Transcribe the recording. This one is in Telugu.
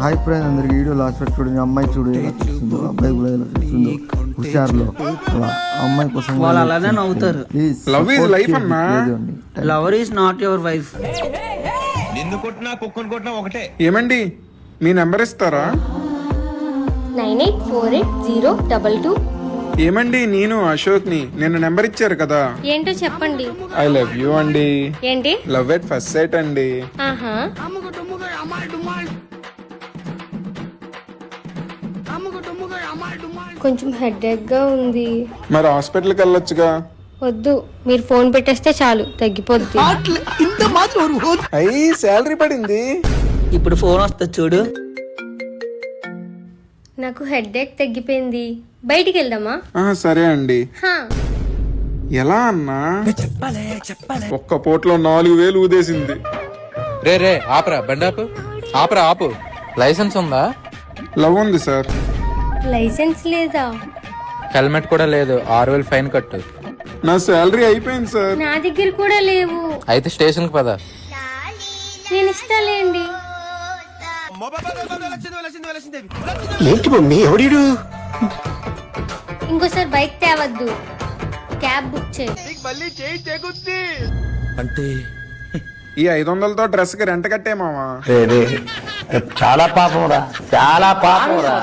హాయ్ ఫ్రెండ్స్, అందరికి వీడియో లాస్ట్ వరకు చూడండి. అమ్మాయి చూడు ఎలా చూస్తుందో, అబ్బాయి కూడా ఎలా చూస్తుందో హుషారులో. అమ్మాయి కోసం వాళ్ళు అలానే నవ్వుతారు. ప్లీజ్ లవ్ ఈజ్ లైఫ్ అన్నా. Lover is not your wife. నిన్ను కొట్టినా కుక్కను కొట్టినా ఒకటే. ఏమండి మీ నెంబర్ ఇస్తారా? 98480222. ఏమండి నేను అశోక్ని, నిన్న నెంబర్ ఇచ్చారు కదా. ఏంటో చెప్పండి. ఐ లవ్ యూ అండి. ఏంటి? లవ్ ఎట్ ఫస్ట్ సైట్ అండి. ఆహా. కొంచెం హెడేక్ గా ఉంది. మరి హాస్పిటల్కి వెళ్ళొచ్చుగా. వద్దు, మీరు ఫోన్ పెట్టేస్తే చాలు తగ్గిపోద్ది. అయ్యి శాలరీ పడింది. ఇప్పుడు ఫోన్ వస్తుంది చూడు. నాకు హెడేక్ తగ్గిపోయింది, బయటికి వెళ్దామా? సరే అండి. హా. ఎలా అన్నా? ఒక్క పూటలో 4,000 ఊదేసింది. రే రే ఆపరా, బండాపు ఆపరా, ఆపు. లైసెన్స్ ఉందా? లవ్ ఉంది సార్. లైసెన్స్ లేదా? హెల్మెట్ కూడా లేదు, 6,000 ఫైన్ కట్టు. నా శాలరీ అయిపోయింది సార్. నా దగ్గర కూడా లేవు. అయితే స్టేషన్ కి పద. నేను ఇస్తాలేండి. ఇంకోసారి బైక్ తేవద్దు, క్యాబ్ బుక్ చేయి. అంటే ఈ 500తో డ్రెస్ కి రెంట్ కట్టే మావా. చాలా పాపం రా, చాలా పాపం రా.